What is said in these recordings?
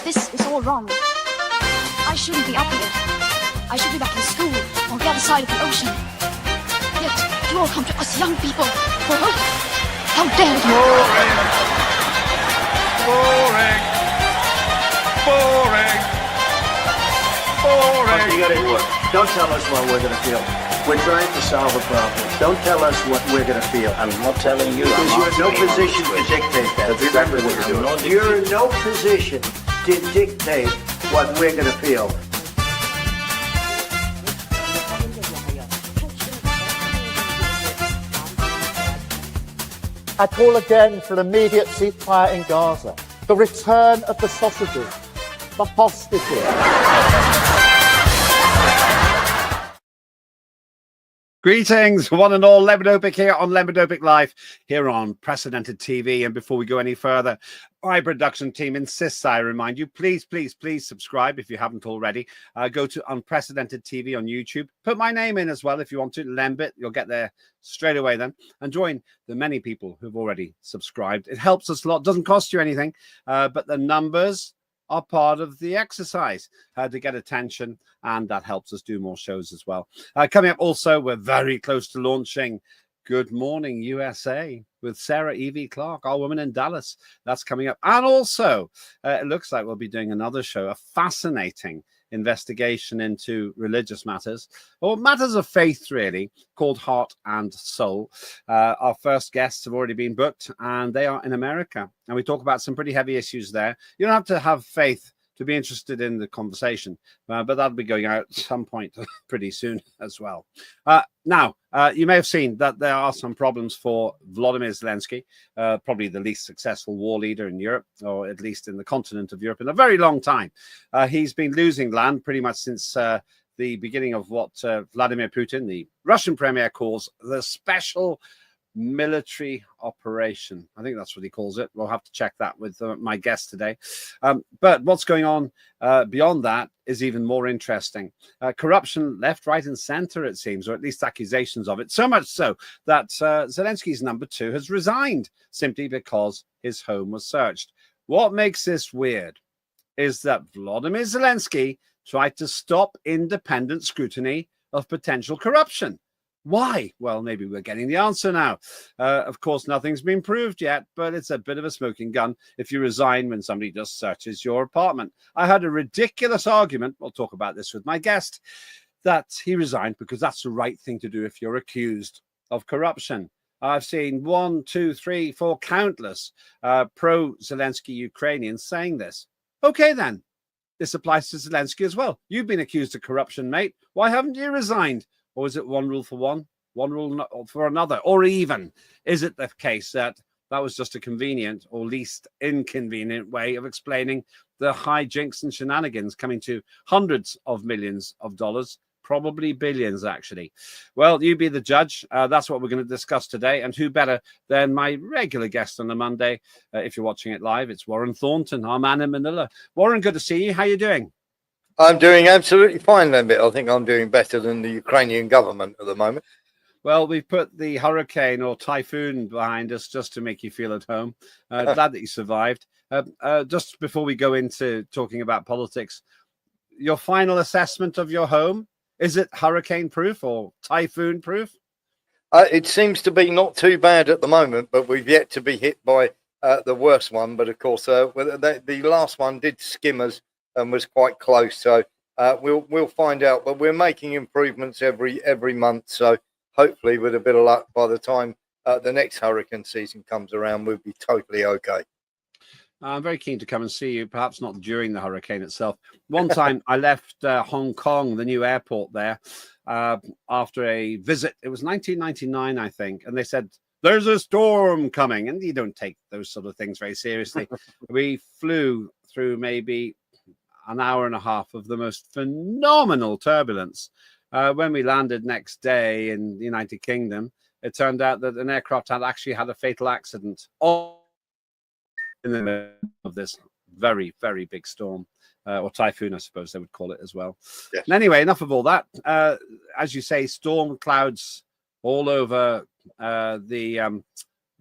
This is all wrong. I shouldn't be up here. I should be back in school on the other side of the ocean. Yet you all come to us young people for hope. How dare you! Boring. Boring. Boring. Boring. You gotta work. Don't tell us what we're gonna feel. We're trying to solve a problem. Don't tell us what we're gonna feel. I'm not telling you. Because you're in no position to dictate that. That's exactly what you're doing. You're in no position to dictate what we're gonna feel. I call again for an immediate ceasefire in Gaza, the return of the sausages, the hostages. Greetings, one and all. Lembit Öpik here on Lembit Öpik Live, here on Unprecedented TV. And before we go any further, my production team insists I remind you, please subscribe if you haven't already. Go to Unprecedented TV on YouTube. Put my name in as well if you want to, Lembit. You'll get there straight away then. And join the many people who've already subscribed. It helps us a lot. Doesn't cost you anything, but the numbers are part of the exercise to get attention, and that helps us do more shows as well. Coming up also, we're very close to launching Good Morning USA with Sarah Evie Clark, our woman in Dallas. That's coming up. And also, it looks like we'll be doing another show, a fascinating investigation into religious matters, or matters of faith, really, called Heart and Soul. Our first guests have already been booked, and they are in America. And we talk about some pretty heavy issues there. You don't have to have faith to be interested in the conversation, but that'll be going out at some point pretty soon as well. Now, you may have seen that there are some problems for Volodymyr Zelensky, probably the least successful war leader in Europe, or at least in the continent of Europe, in a very long time. He's been losing land pretty much since the beginning of what Vladimir Putin, the Russian premier, calls the special military operation. I think that's what he calls it. We'll have to check that with my guest today. But what's going on beyond that is even more interesting. Corruption left, right, and center, it seems, or at least accusations of it. So much so that Zelensky's number two has resigned simply because his home was searched. What makes this weird is that Volodymyr Zelensky tried to stop independent scrutiny of potential corruption. Why? Well, maybe we're getting the answer now. Of course, nothing's been proved yet, but it's a bit of a smoking gun if you resign when somebody just searches your apartment. I had a ridiculous argument, we'll talk about this with my guest, that he resigned because that's the right thing to do if you're accused of corruption. I've seen 1, 2, 3, 4 countless pro-Zelensky Ukrainians saying this. Okay, then. This applies to Zelensky as well. You've been accused of corruption, mate. Why haven't you resigned? Or is it one rule for one rule for another? Or even, is it the case that that was just a convenient or least inconvenient way of explaining the hijinks and shenanigans coming to hundreds of millions of dollars, probably billions, actually? Well, you be the judge. That's what we're going to discuss today. And who better than my regular guest on a Monday? If you're watching it live, it's Warren Thornton, our man in Manila. Warren, good to see you. How are you doing? I'm doing absolutely fine, Lembit. I think I'm doing better than the Ukrainian government at the moment. Well, we've put the hurricane or typhoon behind us just to make you feel at home. Glad that you survived. Just before we go into talking about politics, your final assessment of your home, is it hurricane proof or typhoon proof? It seems to be not too bad at the moment, but we've yet to be hit by the worst one. But of course, the last one did skim us and was quite close, so we'll find out. But we're making improvements every month, so hopefully, with a bit of luck, by the time the next hurricane season comes around, we'll be totally okay. I'm very keen to come and see you, perhaps not during the hurricane itself. One time I left Hong Kong, the new airport there, after a visit. It was 1999, I think, and they said, there's a storm coming, and you don't take those sort of things very seriously. We flew through maybe an hour and a half of the most phenomenal turbulence. When we landed next day in the United Kingdom, it turned out that an aircraft had actually had a fatal accident in the middle of this very, very big storm, or typhoon, I suppose they would call it as well. Yes. And anyway, enough of all that. As you say, storm clouds all over the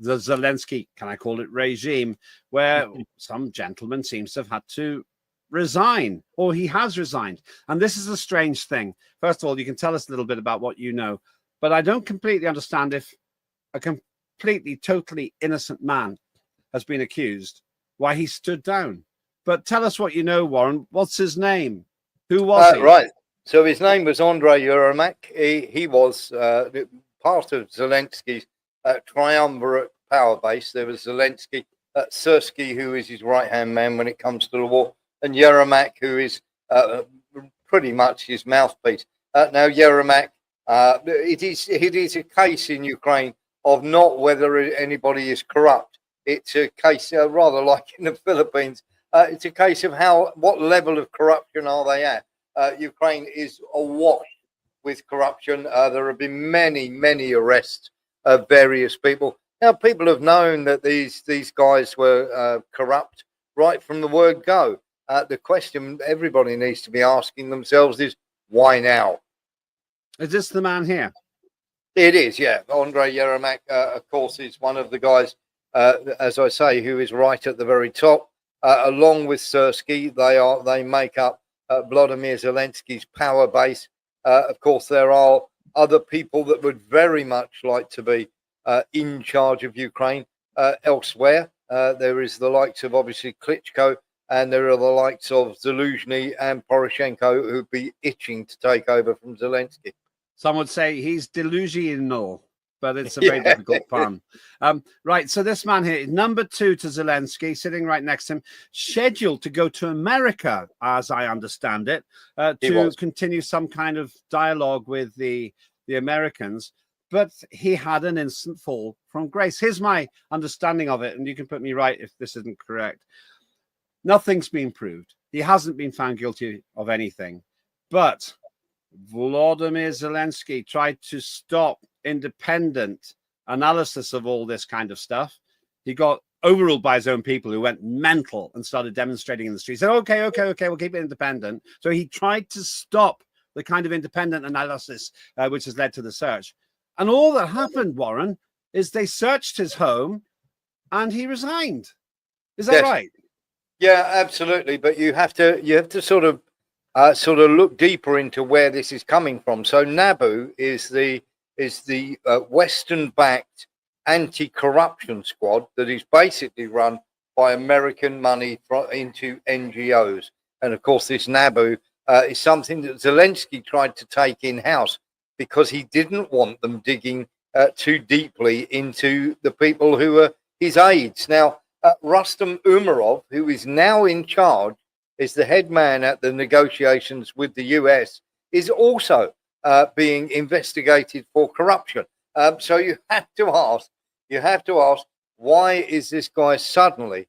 Zelensky, can I call it, regime, where some gentleman seems to have had to resign, or he has resigned. And this is a strange thing. First of all, you can tell us a little bit about what you know, but I don't completely understand if a completely, totally innocent man has been accused, why he stood down. But tell us what you know, Warren. What's his name? Who was he? Right. So his name was Andrei Yermak. He was part of Zelensky's triumvirate power base. There was Zelensky, Sersky, who is his right-hand man when it comes to the war, and Yermak, who is pretty much his mouthpiece. Now, Yermak, it is a case in Ukraine of not whether anybody is corrupt. It's a case, rather like in the Philippines, it's a case of what level of corruption are they at. Ukraine is awash with corruption. There have been many arrests of various people. Now, people have known that these guys were corrupt right from the word go. The question everybody needs to be asking themselves is, why now? Is this the man here? It is, yeah. Andrei Yermak, of course, is one of the guys, as I say, who is right at the very top. Along with Sersky, they make up Vladimir Zelensky's power base. Of course, there are other people that would very much like to be in charge of Ukraine elsewhere. There is the likes of, obviously, Klitschko, and there are the likes of Zelensky and Poroshenko who'd be itching to take over from Zelensky. Some would say he's delusional, but it's a very difficult pun. Right, so this man here, number 2 to Zelensky, sitting right next to him, scheduled to go to America, as I understand it, to continue some kind of dialogue with the Americans. But he had an instant fall from grace. Here's my understanding of it, and you can put me right if this isn't correct. Nothing's been proved. He hasn't been found guilty of anything. But Volodymyr Zelensky tried to stop independent analysis of all this kind of stuff. He got overruled by his own people who went mental and started demonstrating in the streets. Said, okay, we'll keep it independent. So he tried to stop the kind of independent analysis which has led to the search. And all that happened, Warren, is they searched his home and he resigned. Is that right? Yeah, absolutely. But you have to sort of look deeper into where this is coming from. So NABU is the Western-backed anti-corruption squad that is basically run by American money into NGOs. And of course, this NABU is something that Zelensky tried to take in-house because he didn't want them digging too deeply into the people who are his aides. Now, Rustam Umerov, who is now in charge, is the head man at the negotiations with the US, is also being investigated for corruption. So you have to ask, why is this guy suddenly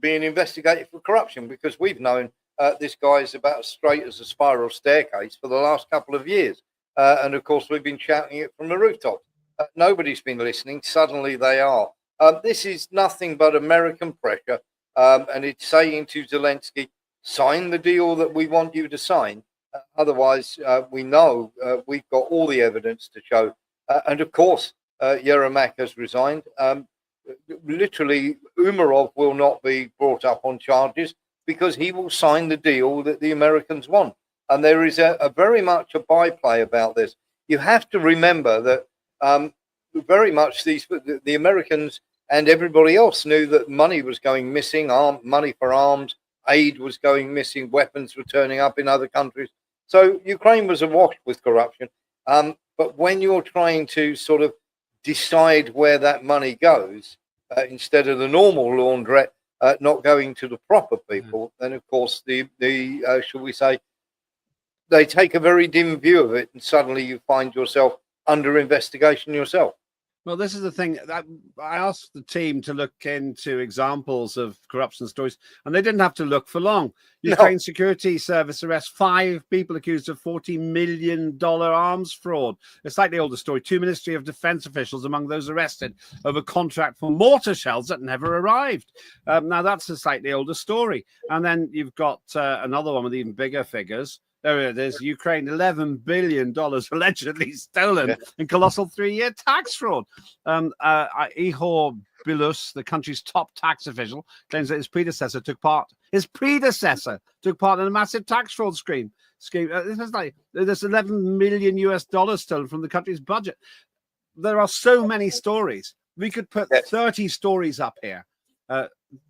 being investigated for corruption? Because we've known this guy is about as straight as a spiral staircase for the last couple of years. And of course, we've been shouting it from the rooftop. Nobody's been listening. Suddenly they are. This is nothing but American pressure. And it's saying to Zelensky, sign the deal that we want you to sign. Otherwise, we know we've got all the evidence to show. And of course, Yermak has resigned. Literally, Umerov will not be brought up on charges because he will sign the deal that the Americans want. And there is a very much a byplay about this. You have to remember that very much the Americans and everybody else knew that money was going missing, money for arms, aid was going missing, weapons were turning up in other countries. So Ukraine was awash with corruption. But when you're trying to sort of decide where that money goes, instead of the normal laundrette not going to the proper people, then of course the shall we say, they take a very dim view of it, and suddenly you find yourself under investigation yourself. Well, this is the thing. I asked the team to look into examples of corruption stories, and they didn't have to look for long. Ukraine Security Service arrests 5 people accused of $40 million arms fraud. A slightly older story. 2 Ministry of Defense officials among those arrested over contract for mortar shells that never arrived. Now, that's a slightly older story. And then you've got another one with even bigger figures. There it is. Ukraine, $11 billion allegedly stolen in colossal 3-year tax fraud. Ihor Bilus, the country's top tax official, claims that his predecessor took part in a massive tax fraud scheme. This is like there's $11 million stolen from the country's budget. There are so many stories. We could put 30 stories up here.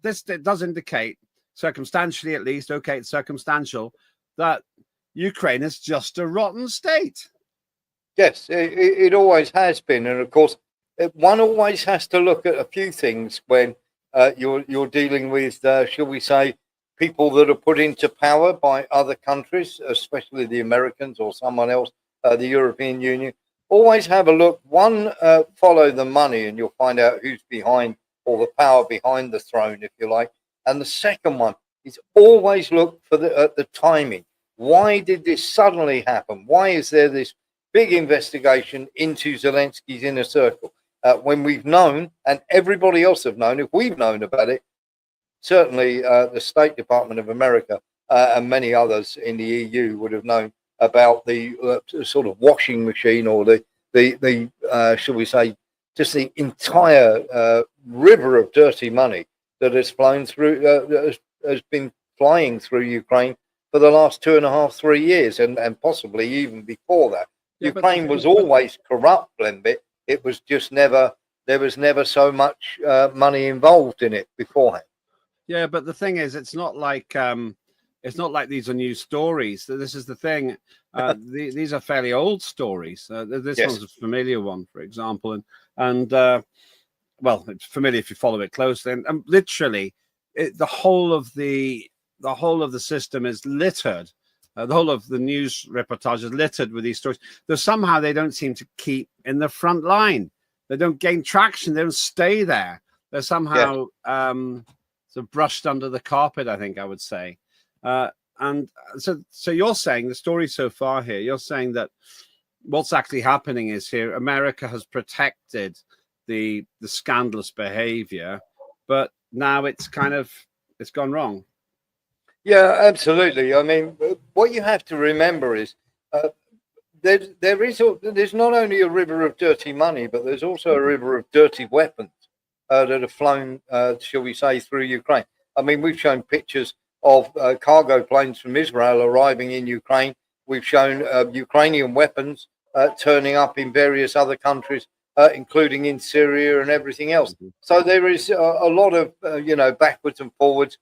This does indicate, circumstantially at least, okay, it's circumstantial, that Ukraine is just a rotten state. Yes, it always has been. And of course, one always has to look at a few things when you're dealing with, shall we say, people that are put into power by other countries, especially the Americans or someone else, the European Union. Always have a look. One, follow the money and you'll find out who's behind, or the power behind the throne, if you like. And the second one is always look for the timing. Why did this suddenly happen? Why is there this big investigation into Zelensky's inner circle? When we've known, and everybody else have known, if we've known about it, certainly the State Department of America and many others in the EU would have known about the sort of washing machine, or the shall we say, just the entire river of dirty money that has flown through, has been flying through Ukraine for the last 2.5, 3 years, and possibly even before that. Ukraine was always corrupt, Lembit. It was just never, there was never so much money involved in it beforehand. Yeah, but the thing is, it's not like these are new stories. This is the thing. These are fairly old stories. This one's a familiar one, for example, and well, it's familiar if you follow it closely. And literally, the whole of the system is littered. The whole of the news reportage is littered with these stories. Though somehow they don't seem to keep in the front line. They don't gain traction. They don't stay there. They're somehow sort of brushed under the carpet, I think I would say. And so you're saying the story so far here, you're saying that what's actually happening is here, America has protected the scandalous behavior, but now it's gone wrong. Yeah, absolutely. I mean, what you have to remember is there's not only a river of dirty money, but there's also a river of dirty weapons that have flown, shall we say, through Ukraine. I mean, we've shown pictures of cargo planes from Israel arriving in Ukraine. We've shown Ukrainian weapons turning up in various other countries, including in Syria and everything else. So there is a lot of, backwards and forwards.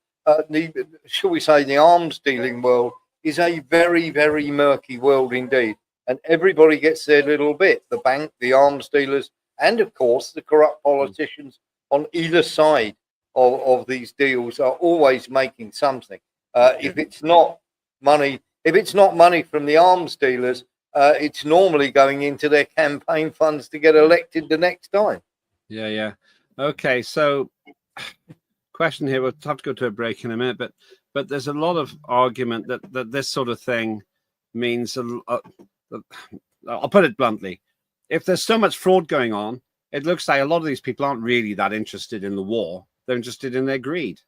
Shall we say, the arms dealing world is a very, very murky world indeed. And everybody gets their little bit. The bank, the arms dealers, and of course, the corrupt politicians on either side of these deals are always making something. If it's not money from the arms dealers, it's normally going into their campaign funds to get elected the next time. Yeah. Okay, so question here. We'll have to go to a break in a minute, but there's a lot of argument that this sort of thing means. I'll put it bluntly: if there's so much fraud going on, it looks like a lot of these people aren't really that interested in the war. They're interested in their greed.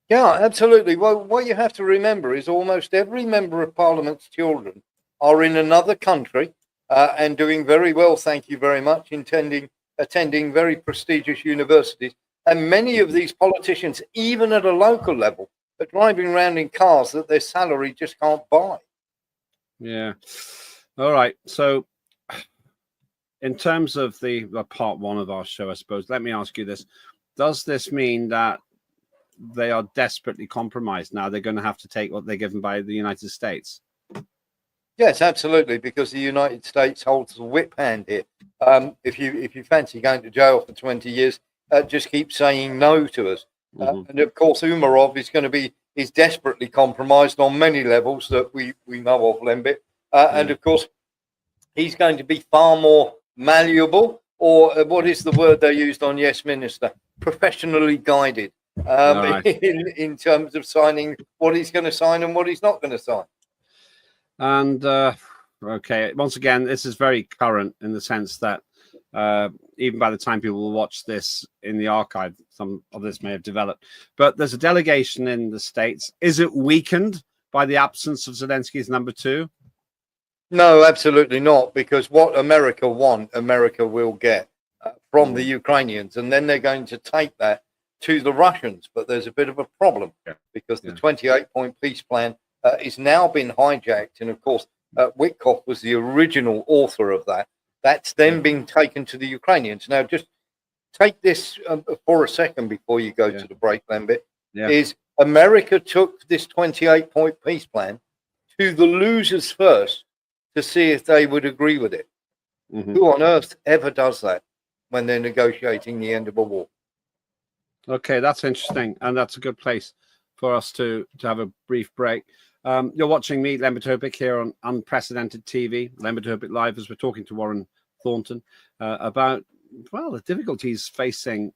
Yeah, absolutely. Well, what you have to remember is almost every member of Parliament's children are in another country and doing very well, thank you very much, attending very prestigious universities. And many of these politicians, even at a local level, are driving around in cars that their salary just can't buy. Yeah. All right. So in terms of the part one of our show, I suppose, let me ask you this. Does this mean that they are desperately compromised now? They're going to have to take what they're given by the United States? Yes, absolutely, because the United States holds the whip hand here. If you fancy going to jail for 20 years, just keep saying no to us. And of course, Umarov is desperately compromised on many levels that we know of, Lembit. And of course, he's going to be far more malleable, or what is the word they used on Yes Minister? Professionally guided in terms of signing what he's going to sign and what he's not going to sign. And okay, once again, this is very current in the sense that even by the time people will watch this in the archive, some of this may have developed. But there's a delegation in the States. Is it weakened by the absence of Zelensky's number two? No, absolutely not, because what America want, America will get from the Ukrainians, and then they're going to take that to the Russians. But there's a bit of a problem because the 28-point peace plan is now been hijacked, and of course, Witkoff was the original author of that. That's then been taken to the Ukrainians. Now, just take this for a second before you go to the break, Lembit. Is America took this 28-point peace plan to the losers first to see if they would agree with it. Who on earth ever does that when they're negotiating the end of a war? Okay, that's interesting, and that's a good place for us to have a brief break. You're watching me, Lembit Öpik, here on Unprecedented TV, Lembit Öpik Live, as we're talking to Warren Thornton about, well, the difficulties facing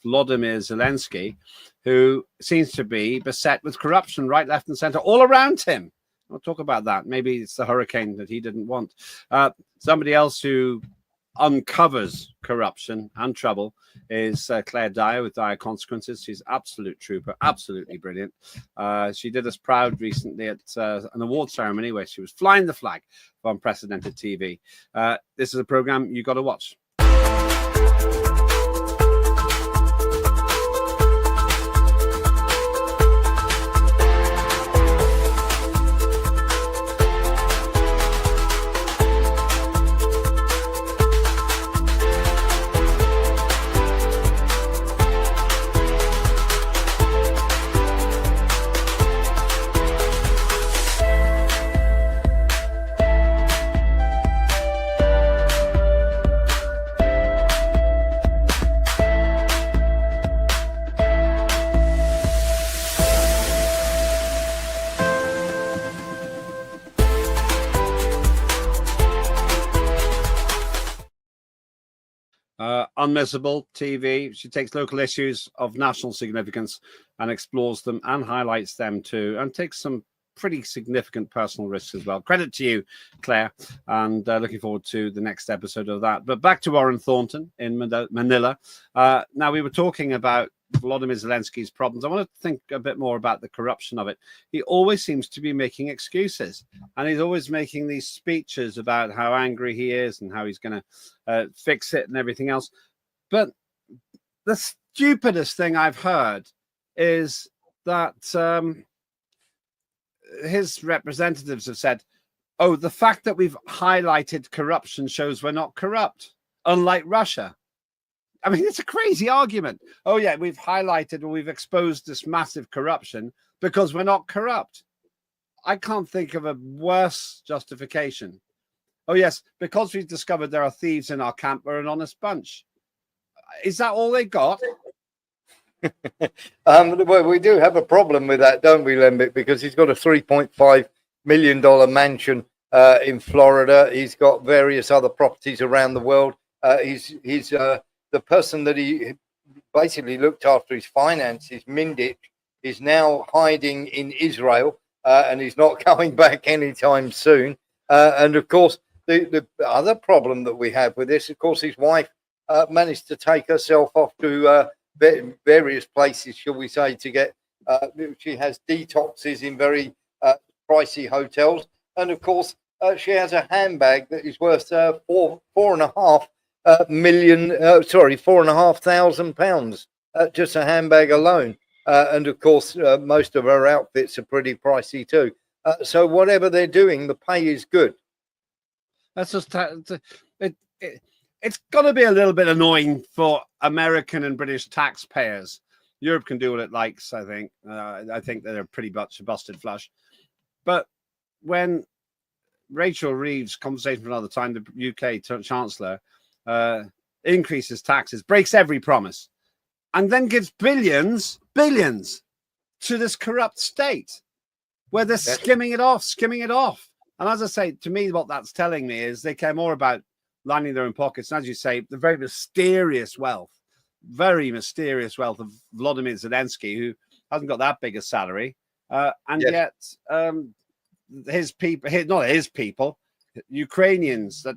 Vladimir Zelensky, who seems to be beset with corruption right, left, and center all around him. We'll talk about that. Maybe it's the hurricane that he didn't want. Somebody else who uncovers corruption and trouble is Claire Dyer with Dire Consequences. She's absolute trooper, absolutely brilliant. She did us proud recently at an award ceremony where she was flying the flag for Unprecedented TV. This is a program you got to watch. Unmissable TV. She takes local issues of national significance and explores them and highlights them too, and takes some pretty significant personal risks as well. Credit to you, Claire, and looking forward to the next episode of that. But back to Warren Thornton in Manila. Now, we were talking about Volodymyr Zelensky's problems. I want to think a bit more about the corruption of it. He always seems to be making excuses, and he's always making these speeches about how angry he is and how he's going to fix it and everything else. But the stupidest thing I've heard is that his representatives have said, oh, the fact that we've highlighted corruption shows we're not corrupt, unlike Russia. I mean, it's a crazy argument. Oh, yeah, we've highlighted or we've exposed this massive corruption because we're not corrupt. I can't think of a worse justification. Oh, yes, because we've discovered there are thieves in our camp, we're an honest bunch. Is that all they got? Well, we do have a problem with that, don't we, Lembit? Because he's got a $3.5 million mansion in Florida. He's got various other properties around the world. He's the person that he basically looked after his finances, Mindich, is now hiding in Israel, and he's not coming back anytime soon. And of course, the other problem that we have with this, of course, his wife managed to take herself off to various places, shall we say, to get. She has detoxes in very pricey hotels, and of course, she has a handbag that is worth £4,500, just a handbag alone. And of course, most of her outfits are pretty pricey too. So whatever they're doing, the pay is good. That's just it's got to be a little bit annoying for American and British taxpayers. Europe can do what it likes, I think. I think they're pretty much busted flush. But when Rachel Reeves, conversation for another time, the UK Chancellor, increases taxes, breaks every promise, and then gives billions to this corrupt state where they're skimming it off. And as I say, to me, what that's telling me is they care more about lining their own pockets. And as you say, the very mysterious wealth of Volodymyr Zelensky, who hasn't got that big a salary. Yet his people, Ukrainians that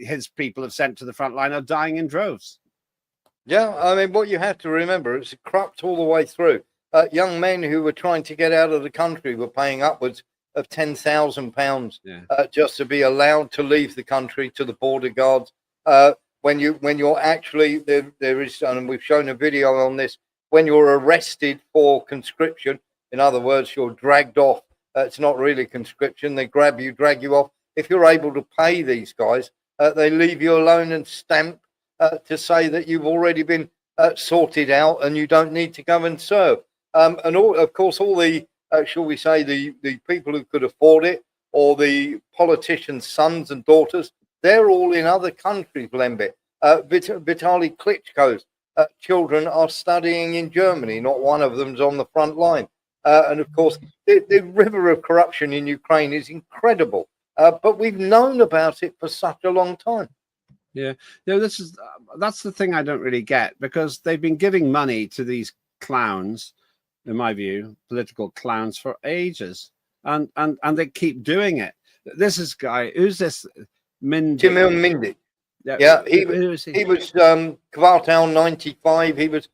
his people have sent to the front line are dying in droves. Yeah, I mean, what you have to remember, it's corrupt all the way through. young men who were trying to get out of the country were paying upwards of £10,000 just to be allowed to leave the country to the border guards. When you're actually there is, and we've shown a video on this, when you're arrested for conscription, in other words, you're dragged off. It's not really conscription. They grab you, drag you off. If you're able to pay these guys, they leave you alone and stamp to say that you've already been sorted out and you don't need to go and serve. And of course, all the shall we say the people who could afford it, or the politicians' sons and daughters, they're all in other countries. Lembit, Vitaly Klitschko's children are studying in Germany. Not one of them's on the front line. And of course, the river of corruption in Ukraine is incredible. But we've known about it for such a long time. Yeah, that's the thing I don't really get, because they've been giving money to these clowns, in my view, political clowns, for ages, and they keep doing it. This is guy, who's this? Timur Mindy. He was Kvartal 95. He was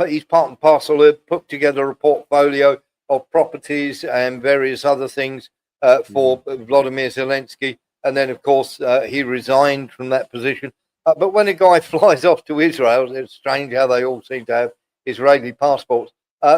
he's part and parcel of put together a portfolio of properties and various other things for Vladimir Zelensky. And then, of course, he resigned from that position. But when a guy flies off to Israel, it's strange how they all seem to have Israeli passports.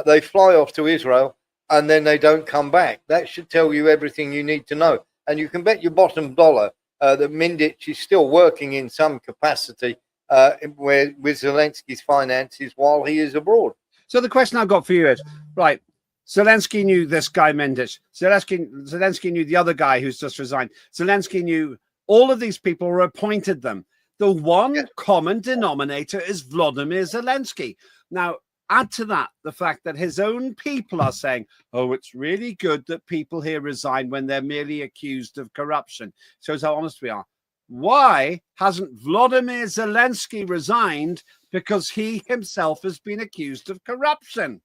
They fly off to Israel and then they don't come back. That should tell you everything you need to know. And you can bet your bottom dollar that Mindich is still working in some capacity with Zelensky's finances while he is abroad. So the question I've got for you is, right, Zelensky knew this guy Mindich. Zelensky knew the other guy who's just resigned. Zelensky knew all of these people were appointed them. The one common denominator is Vladimir Zelensky. Now, add to that the fact that his own people are saying, oh, it's really good that people here resign when they're merely accused of corruption. Shows how honest we are. Why hasn't Vladimir Zelensky resigned? Because he himself has been accused of corruption.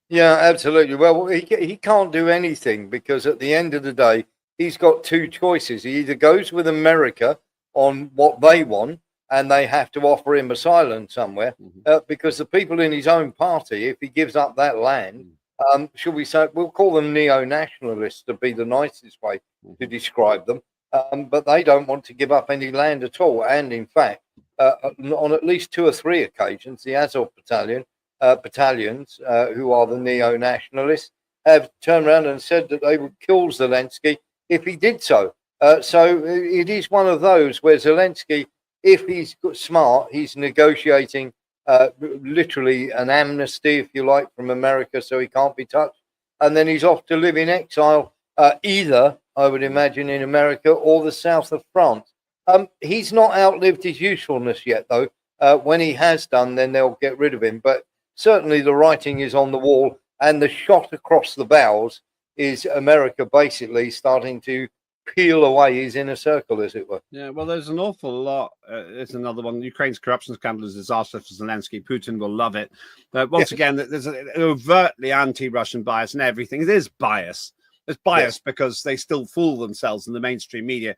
Yeah, absolutely. Well, he can't do anything, because at the end of the day, he's got two choices. He either goes with America on what they want, and they have to offer him asylum somewhere, because the people in his own party, if he gives up that land, should we say, we'll call them neo-nationalists to be the nicest way to describe them, but they don't want to give up any land at all. And in fact, on at least 2 or 3 occasions, the Azov battalions, who are the neo-nationalists, have turned around and said that they would kill Zelensky if he did so. So it is one of those where Zelensky, if he's smart, he's negotiating literally an amnesty, if you like, from America, so he can't be touched. And then he's off to live in exile, either, I would imagine, in America or the south of France. He's not outlived his usefulness yet, though. When he has done, then they'll get rid of him. But certainly the writing is on the wall, and the shot across the bows is America basically starting to peel away his inner circle, as it were. Yeah, well, there's an awful lot. It's another one. Ukraine's corruption scandal is a disaster for Zelensky. Putin will love it. But once again, there's an overtly anti-Russian bias and everything. It is bias. It's bias because they still fool themselves in the mainstream media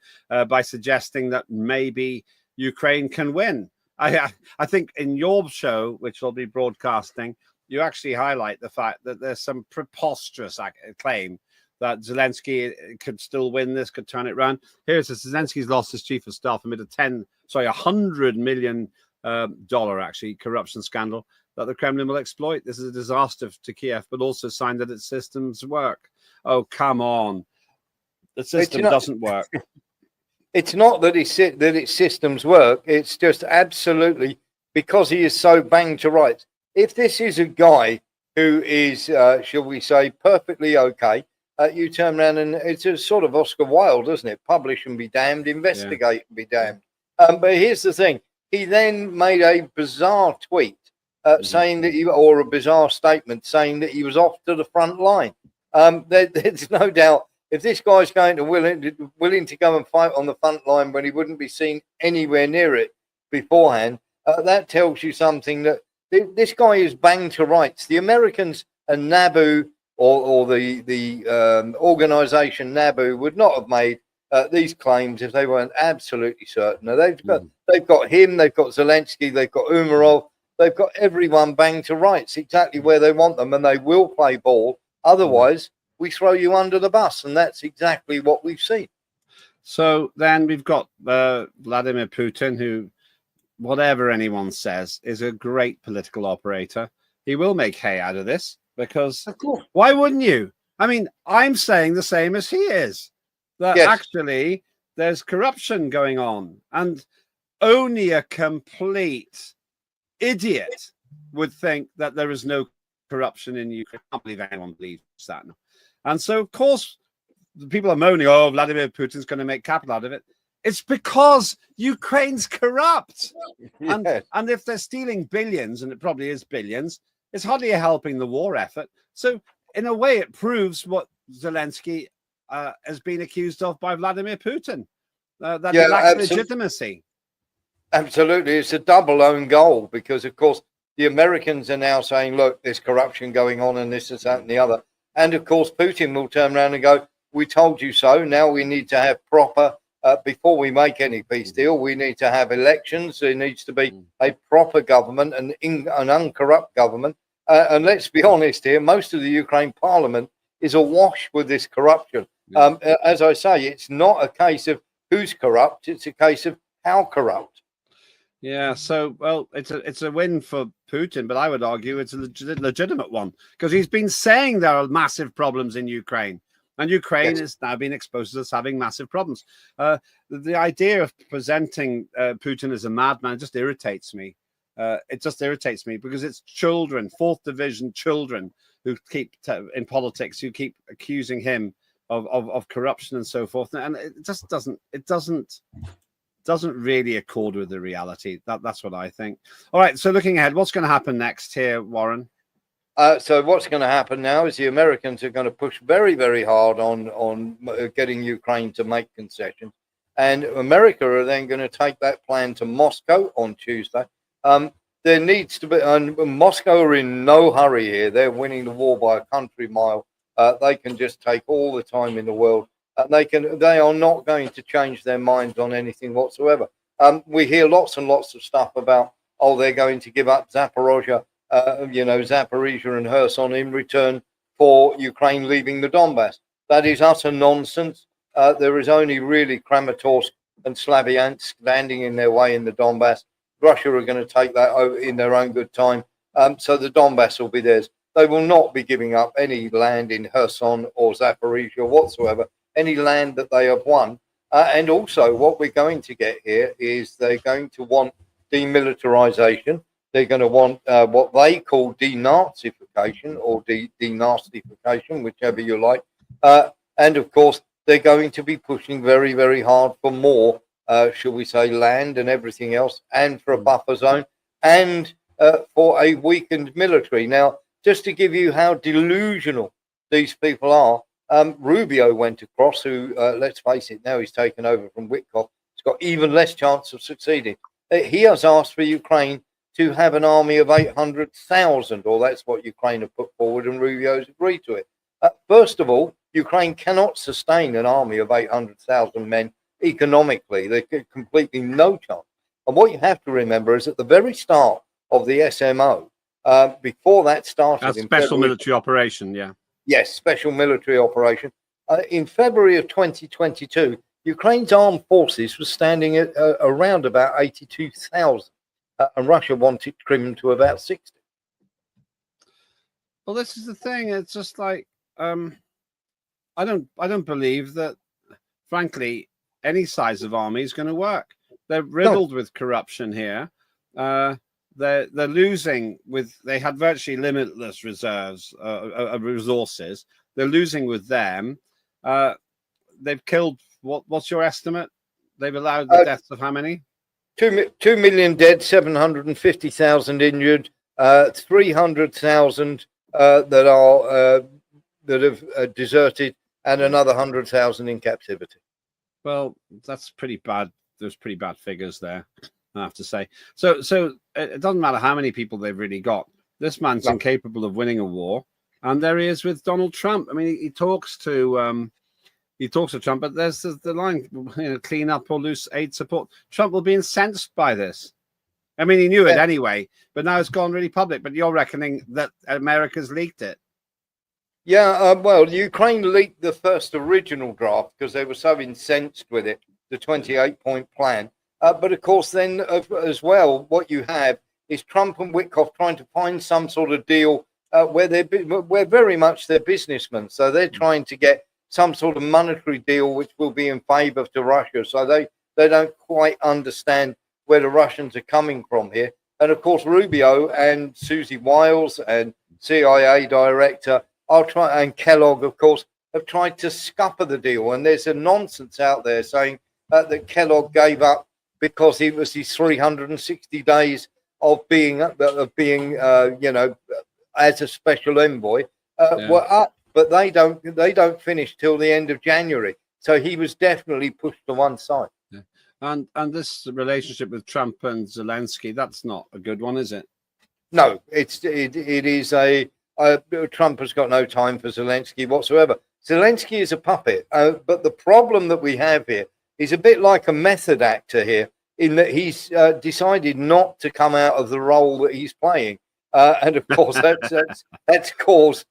by suggesting that maybe Ukraine can win. I think in your show, which will be broadcasting, you actually highlight the fact that there's some preposterous claim that Zelensky could still win this, could turn it around. Here's Zelensky's lost his chief of staff amid $100 million actually corruption scandal that the Kremlin will exploit. This is a disaster to Kiev, but also a sign that its systems work. Oh, come on. The system doesn't work. It's not that its systems work. It's just absolutely because he is so banged to rights. If this is a guy who is, shall we say, perfectly okay, you turn around and it's a sort of Oscar Wilde, isn't it? Publish and be damned, investigate and be damned. But here's the thing. He then made a bizarre tweet saying that or a bizarre statement saying that he was off to the front line. There's no doubt if this guy's going to willing to go and fight on the front line when he wouldn't be seen anywhere near it beforehand, that tells you something that this guy is banged to rights. The Americans and NABU or the organization NABU would not have made these claims if they weren't absolutely certain. Now, they've got him, they've got Zelensky, they've got Umarov, they've got everyone banged to rights exactly where they want them, and they will play ball. Otherwise, we throw you under the bus, and that's exactly what we've seen. So then we've got Vladimir Putin, who, whatever anyone says, is a great political operator. He will make hay out of this, because why wouldn't you? I mean, I'm saying the same as he is, that actually there's corruption going on, and only a complete idiot would think that there is no corruption in Ukraine. I can't believe anyone believes that. And so, of course, the people are moaning, oh, Vladimir Putin's going to make capital out of it. It's because Ukraine's corrupt. And if they're stealing billions, and it probably is billions, it's hardly helping the war effort. So in a way, it proves what Zelensky has been accused of by Vladimir Putin, that he lacks legitimacy. Absolutely. It's a double own goal, because, of course, the Americans are now saying, look, there's corruption going on and this, that, and the other. And, of course, Putin will turn around and go, we told you so. Now we need to have proper, before we make any peace deal, we need to have elections. There needs to be a proper government, an uncorrupt government. And let's be honest here, most of the Ukraine parliament is awash with this corruption. As I say, it's not a case of who's corrupt. It's a case of how corrupt. Yeah, so, well, it's a win for Putin, but I would argue it's a legitimate one, because he's been saying there are massive problems in Ukraine, and Ukraine is now being exposed as having massive problems. The idea of presenting Putin as a madman just irritates me. It just irritates me, because it's children, fourth division children, who keep in politics, who keep accusing him of corruption and so forth, and it just doesn't really accord with the reality. That's what I think. All right, so looking ahead, what's going to happen next here, Warren? So what's going to happen now is the Americans are going to push very, very hard on getting Ukraine to make concessions, and America are then going to take that plan to Moscow on Tuesday. There needs to be, and Moscow are in no hurry here. They're winning the war by a country mile. They can just take all the time in the world. They are not going to change their minds on anything whatsoever. We hear lots and lots of stuff about, oh, they're going to give up Zaporozhye, Zaporizhia and Kherson in return for Ukraine leaving the Donbass. That is utter nonsense. There is only really Kramatorsk and Slavyansk standing in their way in the Donbass. Russia are going to take that over in their own good time. So the Donbass will be theirs. They will not be giving up any land in Kherson or Zaporizhia whatsoever, any land that they have won. And also what we're going to get here is they're going to want demilitarization. They're going to want what they call denazification or denazification, whichever you like. And of course, they're going to be pushing very, very hard for more, shall we say, land and everything else, and for a buffer zone, and for a weakened military. Now, just to give you how delusional these people are, Rubio went across, who, let's face it, now he's taken over from Witkoff. He's got even less chance of succeeding. He has asked for Ukraine to have an army of 800,000, or that's what Ukraine have put forward, and Rubio's agreed to it. First of all, Ukraine cannot sustain an army of 800,000 men economically. They've got completely no chance. And what you have to remember is at the very start of the SMO, before that started... That's special military operation, yeah. Yes, special military operation. In February of 2022, Ukraine's armed forces were standing at around about 82,000, and Russia wanted to trim them to about 60. Well, this is the thing. It's just like I don't believe that, frankly, any size of army is going to work. They're riddled with corruption here. They're losing with. They had virtually limitless reserves of resources. They're losing with them. They've killed. What's your estimate? They've allowed the deaths of how many? 2 million dead, 750,000 injured, 300,000 that have deserted, and another 100,000 in captivity. Well, that's pretty bad. There's pretty bad figures there, I have to say. So it doesn't matter how many people they've really got. This man's incapable of winning a war, and there he is with Donald Trump. I mean, he talks to Trump, but there's the line, clean up or lose aid support. Trump will be incensed by this. I mean, he knew it anyway, but now it's gone really public. But you're reckoning that America's leaked it. Yeah, well, Ukraine leaked the first original draft because they were so incensed with it, the 28-point plan. But of course, then as well, what you have is Trump and Witkoff trying to find some sort of deal where very much they're businessmen. So they're trying to get some sort of monetary deal which will be in favor to Russia. So they don't quite understand where the Russians are coming from here. And of course, Rubio and Susie Wiles and CIA director and Kellogg, of course, have tried to scupper the deal. And there's a nonsense out there saying that Kellogg gave up because it was his 360 days of being as a special envoy were up, but they don't finish till the end of January. So he was definitely pushed to one side. Yeah. And this relationship with Trump and Zelensky, that's not a good one, is it? No, it is Trump has got no time for Zelensky whatsoever. Zelensky is a puppet, but the problem that we have here is a bit like a method actor here, in that he's decided not to come out of the role that he's playing, and of course that's caused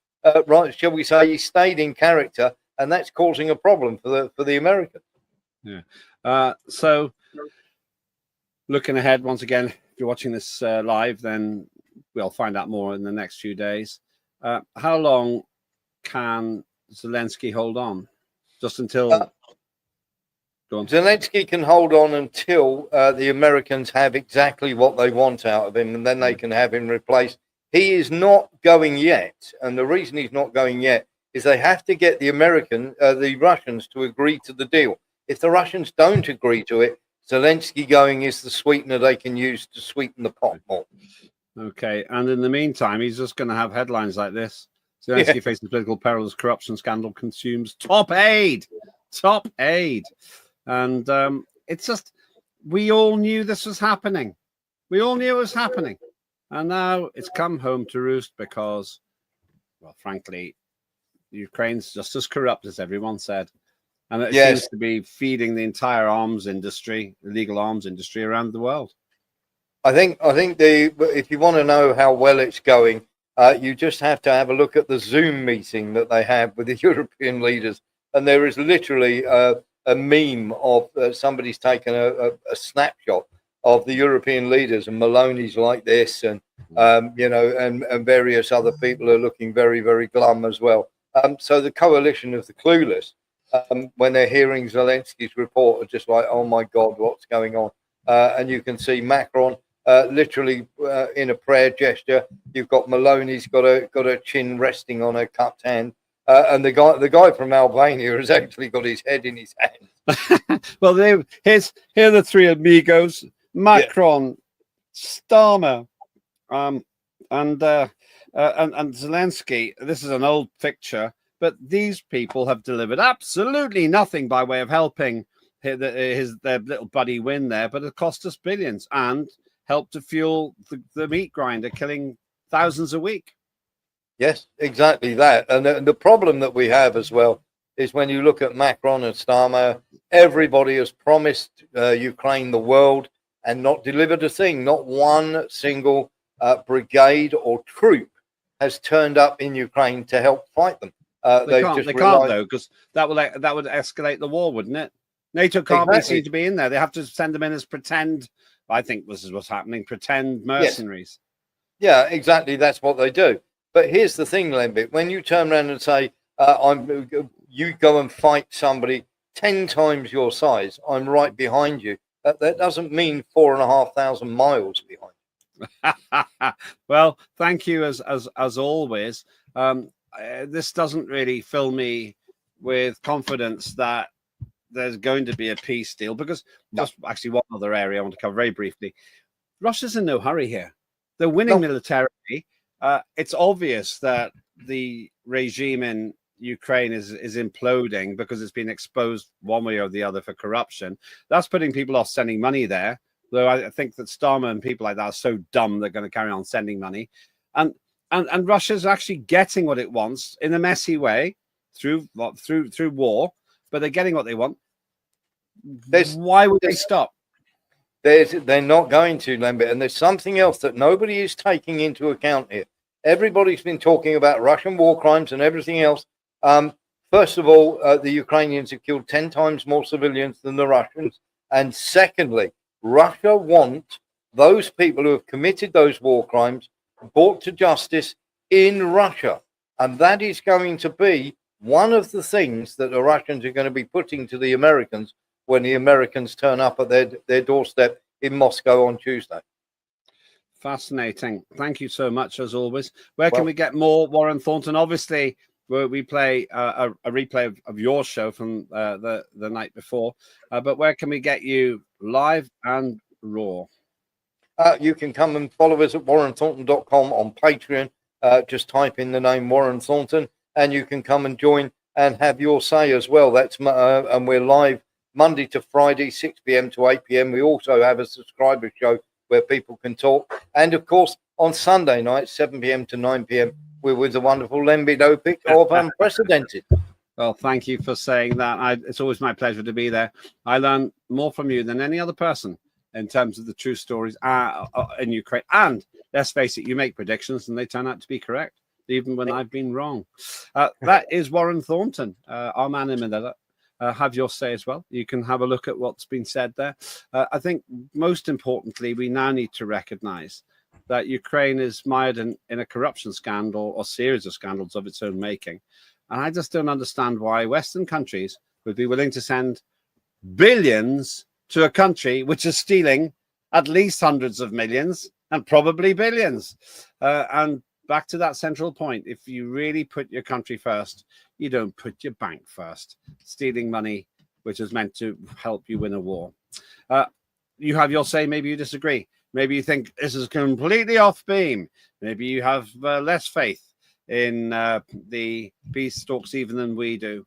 right, shall we say, he stayed in character, and that's causing a problem for the Americans. Yeah. So looking ahead, once again, if you're watching this live, then we'll find out more in the next few days. How long can Zelensky hold on? Just until... Zelensky can hold on until the Americans have exactly what they want out of him, and then they can have him replaced. He is not going yet, and the reason he's not going yet is they have to get the Russians to agree to the deal. If the Russians don't agree to it, Zelensky going is the sweetener they can use to sweeten the pot more. Okay, and in the meantime, he's just going to have headlines like this. Zelensky faces political perils, corruption scandal consumes top aid. And it's just, we all knew this was happening. We all knew it was happening. And now it's come home to roost because, well, frankly, Ukraine's just as corrupt as everyone said. And it seems to be feeding the entire arms industry, illegal arms industry around the world. I think if you want to know how well it's going, you just have to have a look at the Zoom meeting that they have with the European leaders. And there is literally a meme of somebody's taken a snapshot of the European leaders, and Maloney's like this, and and various other people are looking very, very glum as well. So the coalition of the clueless, when they're hearing Zelensky's report, are just like, oh my God, what's going on? And you can see Macron literally in a prayer gesture. You've got Maloney's got a chin resting on her cupped hand. And the guy from Albania has actually got his head in his hand. Well, here are the three amigos: Macron, Starmer, and Zelensky. This is an old picture, but these people have delivered absolutely nothing by way of helping their little buddy win there, but it cost us billions and helped to fuel the meat grinder, killing thousands a week. Yes, exactly that. And the problem that we have as well is when you look at Macron and Starmer, everybody has promised Ukraine the world and not delivered a thing. Not one single brigade or troop has turned up in Ukraine to help fight them. They can't though, because that would escalate the war, wouldn't it? NATO can't be seen to be in there. They have to send them in as pretend. I think this is what's happening. Pretend mercenaries. Yes. Yeah, exactly. That's what they do. But here's the thing, Lembit. When you turn around and say, you go and fight somebody 10 times your size, I'm right behind you. That doesn't mean 4,500 miles behind. Well, thank you as always. This doesn't really fill me with confidence that there's going to be a peace deal, because just actually one other area I want to cover very briefly. Russia's in no hurry here. They're winning militarily. It's obvious that the regime in Ukraine is imploding because it's been exposed one way or the other for corruption. That's putting people off sending money there, though I think that Starmer and people like that are so dumb they're going to carry on sending money. And Russia's actually getting what it wants in a messy way through war, but they're getting what they want. Why would they stop? They're not going to, Lembit. And there's something else that nobody is taking into account here. Everybody's been talking about Russian war crimes and everything else. First of all, the Ukrainians have killed 10 times more civilians than the Russians. And secondly, Russia want those people who have committed those war crimes brought to justice in Russia. And that is going to be one of the things that the Russians are going to be putting to the Americans when the Americans turn up at their doorstep in Moscow on Tuesday. Fascinating. Thank you so much, as always. Where can we get more Warren Thornton? Obviously, we play a replay of your show from the night before. But where can we get you live and raw? You can come and follow us at warrenthornton.com on Patreon. Just type in the name Warren Thornton, and you can come and join and have your say as well. That's and we're live Monday to Friday, 6 p.m. to 8 p.m. We also have a subscriber show where people can talk. And, of course, on Sunday night, 7 p.m. to 9 p.m., we're with the wonderful Lembit Öpik of Unprecedented. Well, thank you for saying that. It's always my pleasure to be there. I learn more from you than any other person in terms of the true stories in Ukraine. And let's face it, you make predictions and they turn out to be correct, even when I've been wrong. That is Warren Thornton, our man in Manila. Have your say as well. You can have a look at what's been said there. I think most importantly, we now need to recognize that Ukraine is mired in a corruption scandal or series of scandals of its own making. And I just don't understand why Western countries would be willing to send billions to a country which is stealing at least hundreds of millions and probably billions. And back to that central point, if you really put your country first, you don't put your bank first, stealing money which is meant to help you win a war. You have your say. Maybe you disagree. Maybe you think this is completely off beam. Maybe you have less faith in the peace talks even than we do.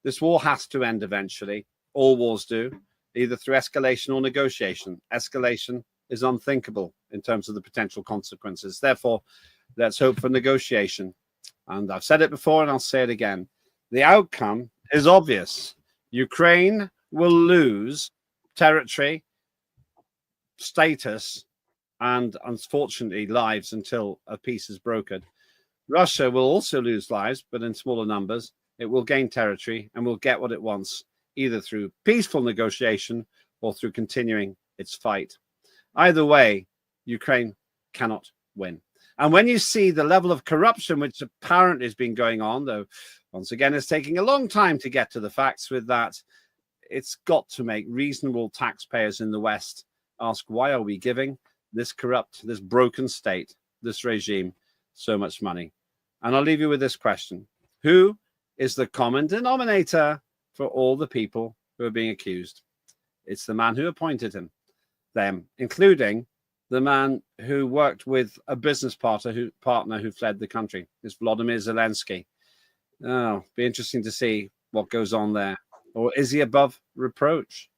This war has to end eventually. All wars do, either through escalation or negotiation. Escalation is unthinkable in terms of the potential consequences. Therefore, let's hope for negotiation. And I've said it before and I'll say it again. The outcome is obvious. Ukraine will lose territory, status, and unfortunately lives until a peace is brokered. Russia will also lose lives, but in smaller numbers. It will gain territory and will get what it wants, either through peaceful negotiation or through continuing its fight. Either way, Ukraine cannot win. And when you see the level of corruption which apparently has been going on, though once again it's taking a long time to get to the facts with that, it's got to make reasonable taxpayers in the West ask, why are we giving this corrupt, this broken state, this regime so much money? And I'll leave you with this question. Who is the common denominator for all the people who are being accused? It's the man who appointed them, including the man who worked with a business partner who fled the country. It's Vladimir Zelensky. Oh, be interesting to see what goes on there. Or is he above reproach?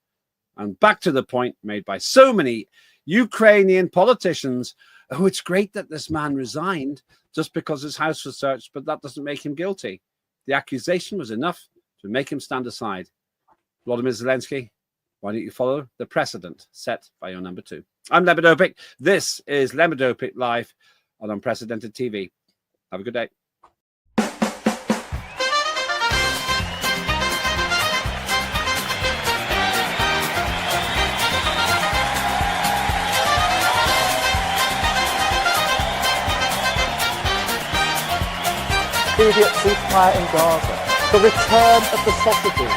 And back to the point made by so many Ukrainian politicians, oh, it's great that this man resigned just because his house was searched, but that doesn't make him guilty. The accusation was enough to make him stand aside. Vladimir Zelensky, why don't you follow the precedent set by your number two? I'm Lembit Öpik. This is Lembit Öpik Live on Unprecedented TV. Have a good day. Immediate ceasefire in Gaza. The return of the sausages.